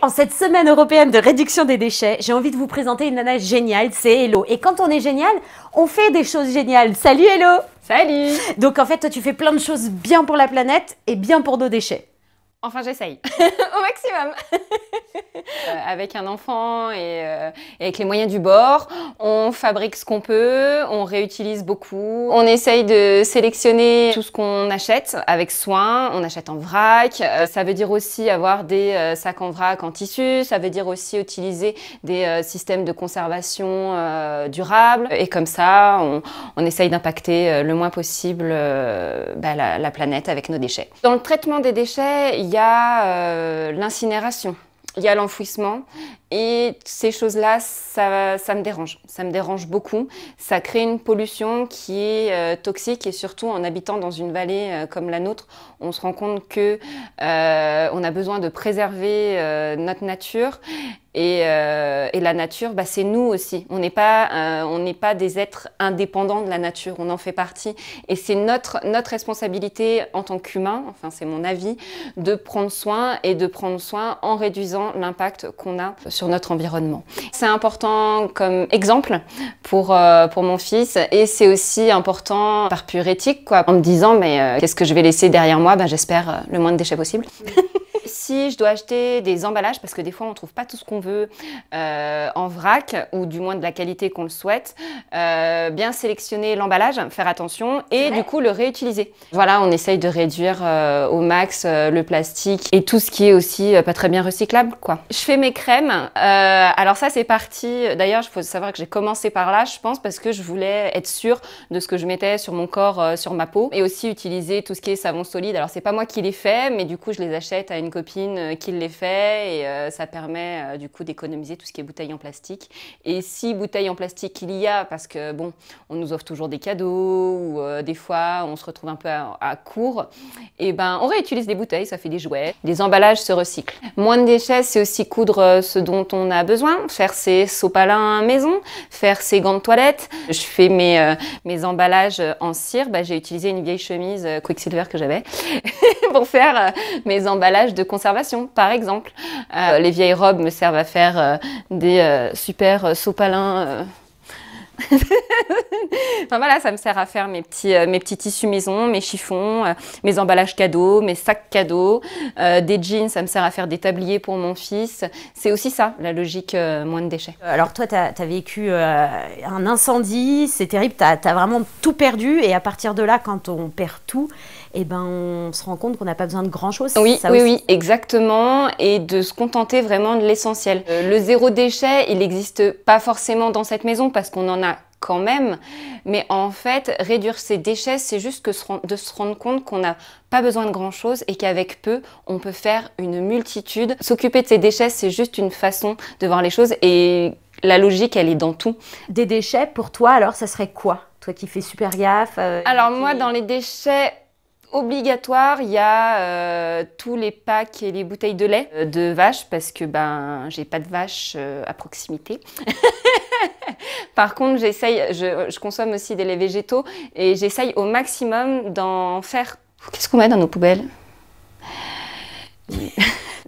en cette semaine européenne de réduction des déchets, j'ai envie de vous présenter une nana géniale, c'est Hello. Et quand on est génial, on fait des choses géniales. Salut Hello! Salut! Donc en fait, toi tu fais plein de choses bien pour la planète et bien pour nos déchets. Enfin, j'essaye au maximum. Avec un enfant et avec les moyens du bord, on fabrique ce qu'on peut, on réutilise beaucoup. On essaye de sélectionner tout ce qu'on achète avec soin. On achète en vrac. Ça veut dire aussi avoir des sacs en vrac en tissu. Ça veut dire aussi utiliser des systèmes de conservation durables. Et comme ça, on essaye d'impacter le moins possible la planète avec nos déchets. Dans le traitement des déchets, il y a l'incinération, il y a l'enfouissement et ces choses-là, ça me dérange. Ça me dérange beaucoup. Ça crée une pollution qui est toxique et surtout en habitant dans une vallée comme la nôtre, on se rend compte que on a besoin de préserver notre nature. Et la nature, c'est nous aussi. On n'est pas des êtres indépendants de la nature, on en fait partie. Et c'est notre responsabilité en tant qu'humain, enfin c'est mon avis, de prendre soin et de prendre soin en réduisant l'impact qu'on a sur notre environnement. C'est important comme exemple pour mon fils et c'est aussi important par pure éthique, quoi, en me disant mais qu'est-ce que je vais laisser derrière moi? J'espère le moins de déchets possible. Si je dois acheter des emballages, parce que des fois on ne trouve pas tout ce qu'on veut en vrac, ou du moins de la qualité qu'on le souhaite, bien sélectionner l'emballage, faire attention et du coup le réutiliser. Voilà, on essaye de réduire au max le plastique et tout ce qui est aussi pas très bien recyclable, quoi. Je fais mes crèmes, alors ça c'est parti, d'ailleurs il faut savoir que j'ai commencé par là, je pense, parce que je voulais être sûre de ce que je mettais sur mon corps, sur ma peau, et aussi utiliser tout ce qui est savon solide. Alors c'est pas moi qui les fais, mais du coup je les achète à une copine qui les fait et ça permet du coup d'économiser tout ce qui est bouteilles en plastique. Et si bouteilles en plastique il y a, parce que bon, on nous offre toujours des cadeaux ou des fois on se retrouve un peu à court, et on réutilise des bouteilles, ça fait des jouets. Les emballages se recyclent. Moins de déchets, c'est aussi coudre ce dont on a besoin, faire ses sopalins maison, faire ses gants de toilette. Je fais mes emballages en cire. J'ai utilisé une vieille chemise Quicksilver que j'avais pour faire mes emballages de conservation, par exemple. Les vieilles robes me servent à faire des super sopalins. Enfin voilà, ça me sert à faire mes petits tissus maison, mes chiffons, mes emballages cadeaux, mes sacs cadeaux, des jeans, ça me sert à faire des tabliers pour mon fils. C'est aussi ça, la logique moins de déchets. Alors toi, tu as vécu un incendie, c'est terrible, tu as vraiment tout perdu et à partir de là, quand on perd tout, on se rend compte qu'on n'a pas besoin de grand-chose. Oui, exactement, et de se contenter vraiment de l'essentiel. Le zéro déchet, il n'existe pas forcément dans cette maison parce qu'on en a quand même, mais en fait, réduire ses déchets, c'est juste de se rendre compte qu'on n'a pas besoin de grand-chose et qu'avec peu, on peut faire une multitude. S'occuper de ses déchets, c'est juste une façon de voir les choses et la logique, elle est dans tout. Des déchets, pour toi, alors, ça serait quoi? Toi qui fais super gaffe. Alors moi, dans les déchets obligatoire, il y a tous les packs et les bouteilles de lait de vache parce que j'ai pas de vache à proximité. Par contre, je consomme aussi des laits végétaux et j'essaye au maximum d'en faire. Qu'est-ce qu'on met dans nos poubelles?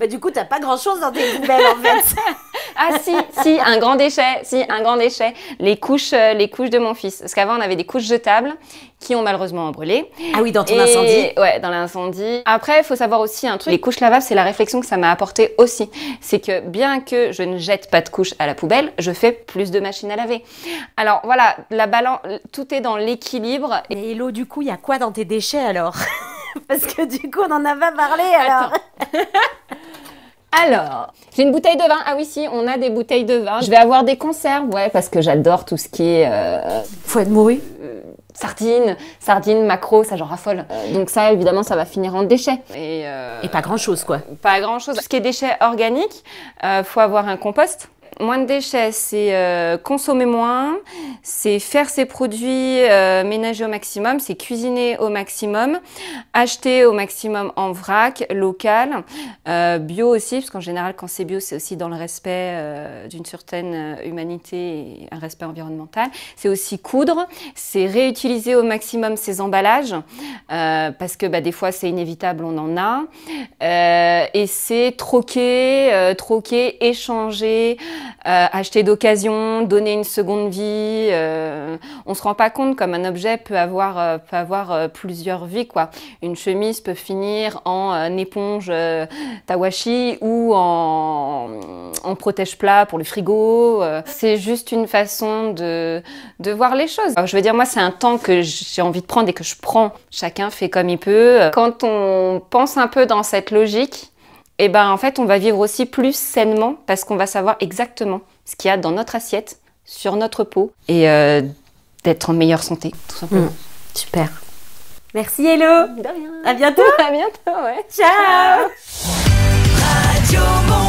Du coup, t'as pas grand-chose dans tes poubelles en fait. Ah si, un grand déchet, les couches de mon fils. Parce qu'avant, on avait des couches jetables qui ont malheureusement brûlé. Ah oui, dans ton incendie. Ouais, dans l'incendie. Après, il faut savoir aussi un truc. Les couches lavables, c'est la réflexion que ça m'a apporté aussi. C'est que bien que je ne jette pas de couches à la poubelle, je fais plus de machines à laver. Alors voilà, la balance, tout est dans l'équilibre. Et Hello, du coup, il y a quoi dans tes déchets alors? Parce que du coup, on n'en a pas parlé alors. Alors, j'ai une bouteille de vin. Ah oui, si, on a des bouteilles de vin. Je vais avoir des conserves, ouais, parce que j'adore tout ce qui est... Faut être morue. Sardines, maquereaux, ça j'en raffole. Donc ça, évidemment, ça va finir en déchets. Et pas grand-chose, quoi. Pas grand-chose. Ce qui est déchets organiques, faut avoir un compost. Moins de déchets, c'est consommer moins, c'est faire ses produits ménagers au maximum, c'est cuisiner au maximum, acheter au maximum en vrac, local, bio aussi, parce qu'en général, quand c'est bio, c'est aussi dans le respect d'une certaine humanité et un respect environnemental. C'est aussi coudre, c'est réutiliser au maximum ses emballages, parce que des fois, c'est inévitable, on en a. Et c'est troquer, échanger, acheter d'occasion, donner une seconde vie. On se rend pas compte comme un objet peut avoir plusieurs vies, quoi. Une chemise peut finir en éponge tawashi ou en protège-plat pour le frigo. C'est juste une façon de voir les choses. Alors, je veux dire, moi, c'est un temps que j'ai envie de prendre et que je prends. Chacun fait comme il peut. Quand on pense un peu dans cette logique, et en fait, on va vivre aussi plus sainement parce qu'on va savoir exactement ce qu'il y a dans notre assiette, sur notre peau et d'être en meilleure santé, tout simplement. Super. Merci Hello. De rien. À bientôt. À bientôt, ouais. Ciao. Radio Monde.